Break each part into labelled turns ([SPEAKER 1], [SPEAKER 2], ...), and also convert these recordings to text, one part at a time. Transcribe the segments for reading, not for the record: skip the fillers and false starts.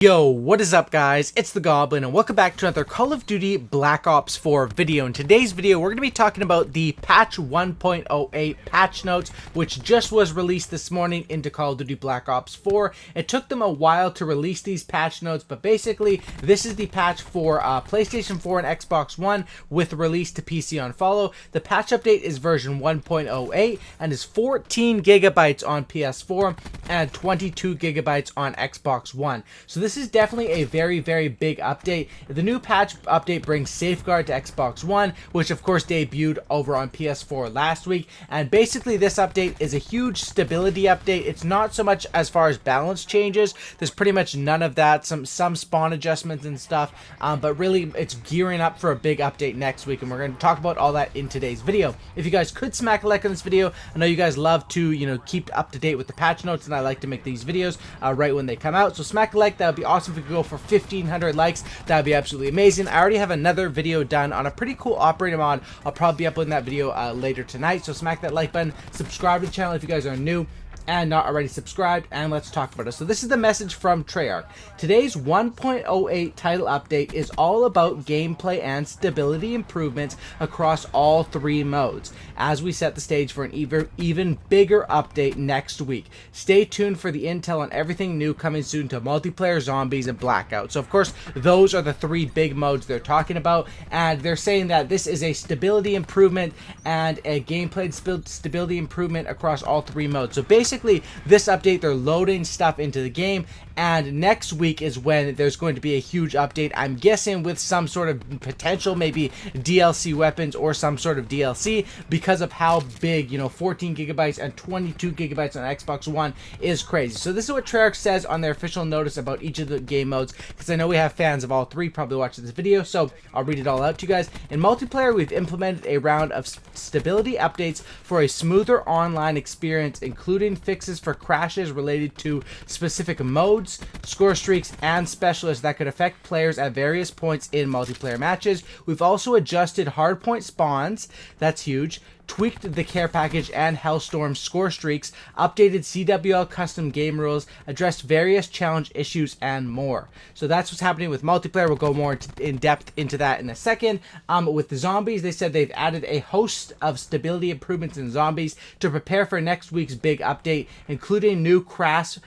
[SPEAKER 1] Yo, what is up guys? It's the Goblin and welcome back to another Call of Duty Black Ops 4 video. In today's video, we're going to be talking about the patch 1.08 patch notes, which just was released this morning into Call of Duty Black Ops 4. It took them a while to release these patch notes, but basically this is the patch for PlayStation 4 and Xbox One with release to PC on follow. The patch update is version 1.08 and is 14 gigabytes on PS4 and 22 gigabytes on Xbox One. So this is definitely a very, very big update. The new patch update brings Safeguard to Xbox One, which of course debuted over on PS4 last week. And basically this update is a huge stability update. It's not so much as far as balance changes. There's pretty much none of that. Some spawn adjustments and stuff. But really it's gearing up for a big update next week. And we're going to talk about all that in today's video. If you guys could smack a like on this video, I know you guys love to, keep up to date with the patch notes, and I like to make these videos right when they come out. So smack a like. That would be awesome. If we could go for 1,500 likes, that would be absolutely amazing. I already have another video done on a pretty cool operator mod. I'll probably be uploading that video later tonight. So smack that like button, subscribe to the channel if you guys are new and not already subscribed, and let's talk about it. So this is the message from Treyarch. Today's 1.08 title update is all about gameplay and stability improvements across all three modes, as we set the stage for an even bigger update next week. Stay tuned for the intel on everything new coming soon to multiplayer, zombies, and blackout. So of course, those are the three big modes they're talking about, and they're saying that this is a stability improvement and a gameplay stability improvement across all three modes. So basically, this update, they're loading stuff into the game, and next week is when there's going to be a huge update. I'm guessing with some sort of potential, maybe DLC weapons or some sort of DLC, because of how big, 14 gigabytes and 22 gigabytes on Xbox One is crazy. So this is what Treyarch says on their official notice about each of the game modes, because I know we have fans of all three probably watching this video, so I'll read it all out to you guys. In multiplayer, we've implemented a round of stability updates for a smoother online experience, including fixes for crashes related to specific modes, score streaks, and specialists that could affect players at various points in multiplayer matches. We've also adjusted hardpoint spawns, that's huge, tweaked the care package and Hellstorm score streaks, updated Cwl Custom Game rules, addressed various challenge issues, and more. So that's what's happening with multiplayer. We'll go more in depth into that in a second. With the zombies, they said they've added a host of stability improvements in zombies to prepare for next week's big update, including new crash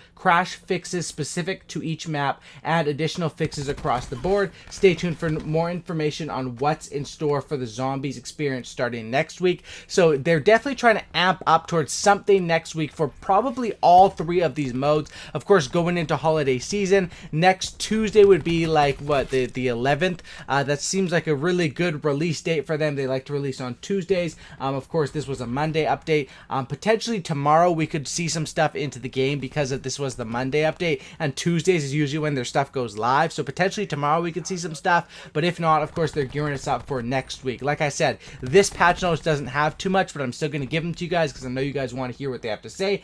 [SPEAKER 1] fixes specific to each map and additional fixes across the board. Stay tuned for more information on what's in store for the zombies experience starting next week. So they're definitely trying to amp up towards something next week for probably all three of these modes. Of course, going into holiday season, next Tuesday would be like the 11th. That seems like a really good release date for them. They like to release on Tuesdays. Of course, this was a Monday update. Potentially tomorrow we could see some stuff into the game because of this was the Monday update, and Tuesdays is usually when their stuff goes live. So potentially tomorrow we could see some stuff, but if not, of course, they're gearing us up for next week. Like I said, this patch notes doesn't have too much, but I'm still going to give them to you guys because I know you guys want to hear what they have to say.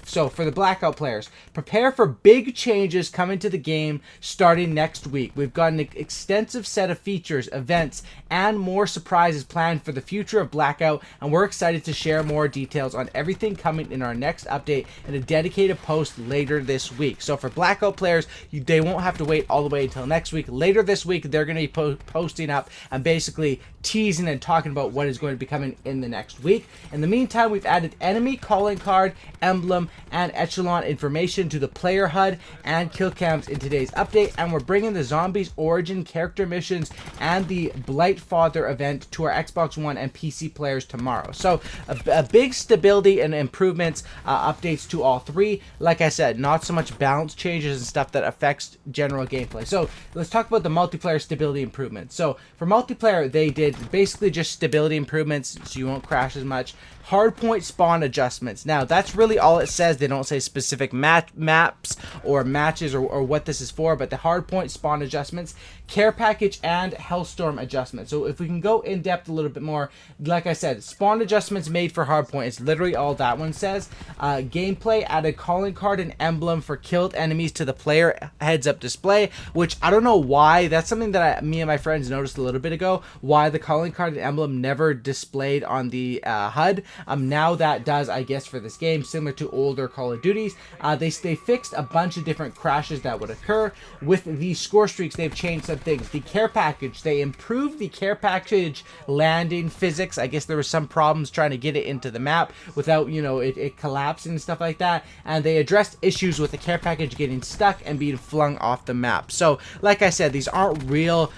[SPEAKER 1] So for the Blackout players, prepare for big changes coming to the game starting next week. We've got an extensive set of features, events, and more surprises planned for the future of Blackout, and we're excited to share more details on everything coming in our next update in a dedicated post later this week. So for Blackout players, they won't have to wait all the way until next week. Later this week, they're going to be posting up and basically teasing and talking about what is going to be coming in the next week. In the meantime, we've added enemy calling card, emblem, and echelon information to the player HUD and kill cams in today's update, and we're bringing the Zombies Origin character missions and the Blight Father event to our Xbox One and PC players tomorrow. So a big stability and improvements, updates to all three. Like I said, not so much balance changes and stuff that affects general gameplay. So let's talk about the multiplayer stability improvements. So for multiplayer, they did basically just stability improvements so you won't crash as much. Hardpoint spawn adjustments. Now, that's really all it says. They don't say specific maps or matches or what this is for, but the hardpoint spawn adjustments, care package, and Hellstorm adjustments. So if we can go in depth a little bit more, like I said, spawn adjustments made for hardpoint. It's literally all that one says. Gameplay, added calling card and emblem for killed enemies to the player heads-up display, which I don't know why. That's something that me and my friends noticed a little bit ago, why the calling card and emblem never displayed on the HUD. Now that does, I guess, for this game, similar to older Call of Duties. They fixed a bunch of different crashes that would occur. With the score streaks, they've changed some things. The care package, they improved the care package landing physics. I guess there were some problems trying to get it into the map without, you know, it collapsing and stuff like that. And they addressed issues with the care package getting stuck and being flung off the map. So, like I said, these aren't real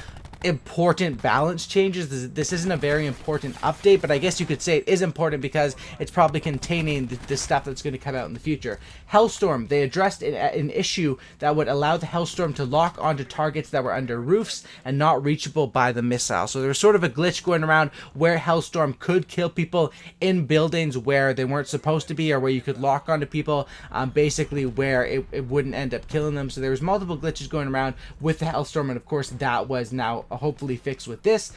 [SPEAKER 1] important balance changes. This isn't a very important update, but I guess you could say it is important because it's probably containing the stuff that's going to come out in the future. Hellstorm, they addressed an issue that would allow the Hellstorm to lock onto targets that were under roofs and not reachable by the missile. So there was sort of a glitch going around where Hellstorm could kill people in buildings where they weren't supposed to be, or where you could lock onto people, basically where it wouldn't end up killing them. So there was multiple glitches going around with the Hellstorm, and of course that was now hopefully fixed with this.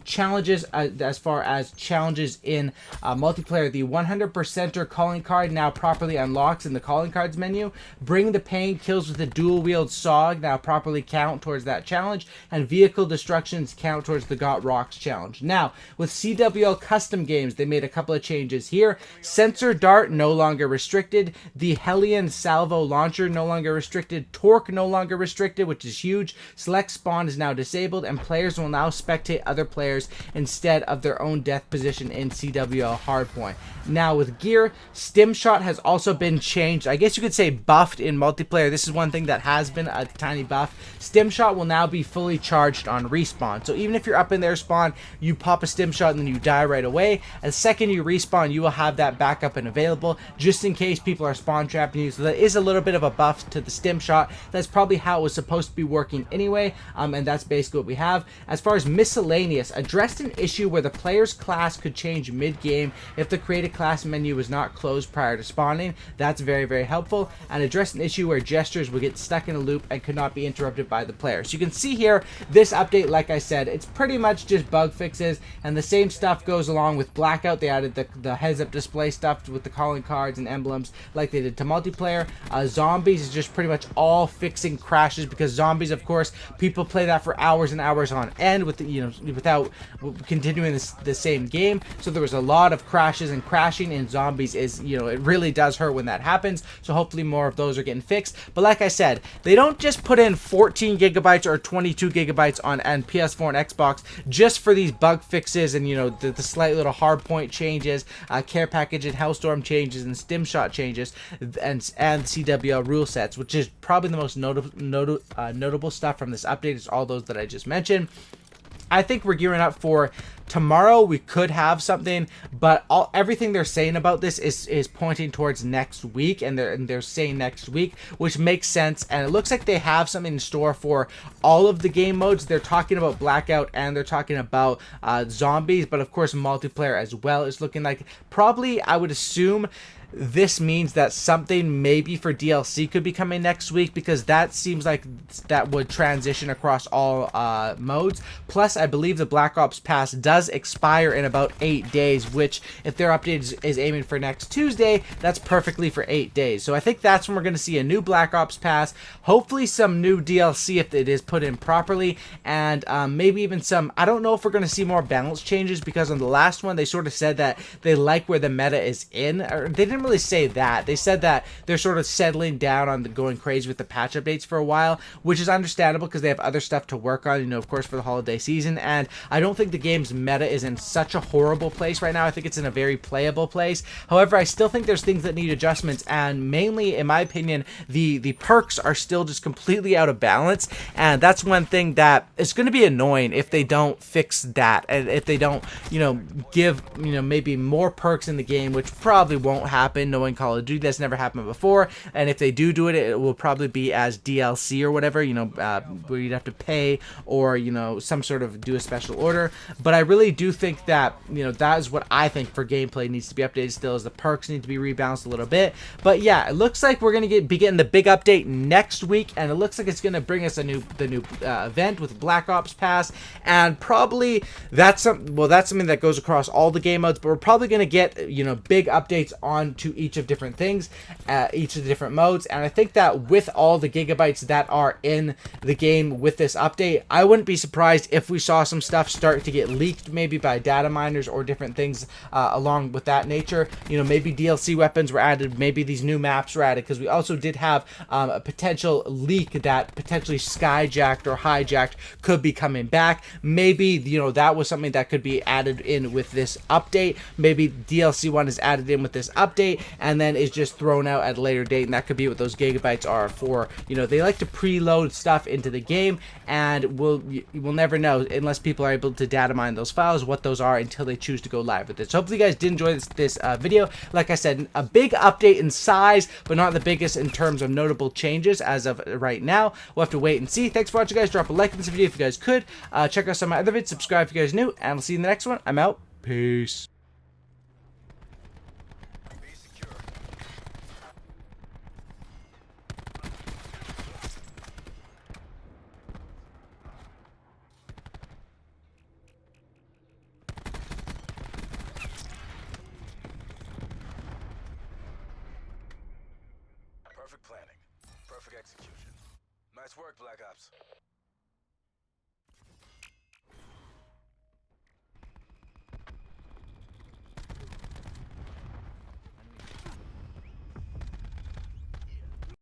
[SPEAKER 1] Challenges, as far as challenges in multiplayer, the 100%er calling card now properly unlocks in the calling cards menu. Bring the pain, kills with a dual wield saw now properly count towards that challenge, and vehicle destructions count towards the Got Rocks challenge. Now with Cwl Custom Games, they made a couple of changes here. Sensor dart no longer restricted. The Hellion salvo launcher no longer restricted. Torque no longer restricted, which is huge. Select spawn is now disabled, and players will now spectate other players instead of their own death position in CWL Hardpoint. Now with gear, stim shot has also been changed. I guess you could say buffed in multiplayer. This is one thing that has been a tiny buff. Stim shot will now be fully charged on respawn. So even if you're up in their spawn, you pop a stim shot and then you die right away. The second you respawn, you will have that backup and available just in case people are spawn trapping you. So that is a little bit of a buff to the stim shot. That's probably how it was supposed to be working anyway. And that's basically what we have. As far as Miscellaneous, addressed an issue where the player's class could change mid-game if the create a class menu was not closed prior to spawning. That's very, very helpful. And addressed an issue where gestures would get stuck in a loop and could not be interrupted by the player. So you can see here, this update, like I said, it's pretty much just bug fixes, and the same stuff goes along with Blackout. They added the heads-up display stuff with the calling cards and emblems like they did to multiplayer. Zombies is just pretty much all fixing crashes, because zombies, of course, people play that for hours and hours on end with without continuing the same game. So there was a lot of crashes, and crashing in zombies is, it really does hurt when that happens. So hopefully more of those are getting fixed. But like I said, they don't just put in 14 gigabytes or 22 gigabytes on PS4 and Xbox just for these bug fixes and the slight little hard point changes, care package and Hellstorm changes, and stim shot changes, and CWL rule sets, which is probably the most notable stuff from this update, is all those that I just mentioned. I think we're gearing up for tomorrow. We could have something, but everything they're saying about this is pointing towards next week, and they're saying next week, which makes sense. And it looks like they have something in store for all of the game modes. They're talking about Blackout, and they're talking about zombies, but of course multiplayer as well. It's looking like probably, I would assume, this means that something maybe for DLC could be coming next week, because that seems like that would transition across all modes. Plus, I believe the Black Ops Pass does expire in about 8 days, which, if their update is aiming for next Tuesday, that's perfectly for 8 days. So I think that's when we're going to see a new Black Ops Pass, hopefully some new DLC if it is put in properly, and maybe even some, I don't know if we're going to see more balance changes, because on the last one, they sort of said that they like where the meta is in, or they didn't really say that. They said that they're sort of settling down on going crazy with the patch updates for a while, which is understandable because they have other stuff to work on, of course, for the holiday season. And I don't think the game's meta is in such a horrible place right now. I think it's in a very playable place. However, I still think there's things that need adjustments, and mainly, in my opinion, the perks are still just completely out of balance, and that's one thing that is going to be annoying if they don't fix that, and if they don't, give, maybe more perks in the game, which probably won't happen, knowing Call of Duty. That's never happened before, and if they do it, it will probably be as DLC or whatever, where you'd have to pay, or some sort of do a special order. But I really do think that that is what I think for gameplay needs to be updated still, is the perks need to be rebalanced a little bit. But yeah, it looks like we're gonna be getting the big update next week, and it looks like it's gonna bring us the new event with Black Ops Pass, and probably that's something that goes across all the game modes. But we're probably gonna get big updates on to each of different things, each of the different modes. And I think that with all the gigabytes that are in the game with this update, I wouldn't be surprised if we saw some stuff start to get leaked, maybe by data miners or different things along with that nature. You know, maybe DLC weapons were added, maybe these new maps were added, because we also did have a potential leak that potentially skyjacked or hijacked could be coming back. Maybe, you know, that was something that could be added in with this update. Maybe DLC 1 is added in with this update and then is just thrown out at a later date, and that could be what those gigabytes are for. You know, they like to preload stuff into the game, and we'll never know unless people are able to data mine those files what those are until they choose to go live with it. So hopefully you guys did enjoy this video. Like I said, a big update in size, but not the biggest in terms of notable changes as of right now. We'll have to wait and see. Thanks for watching, guys. Drop a like on this video if you guys could. Check out some of my other vids. Subscribe if you guys are new, and I'll see you in the next one. I'm out. Peace.
[SPEAKER 2] Perfect planning. Perfect execution. Nice work, Black Ops.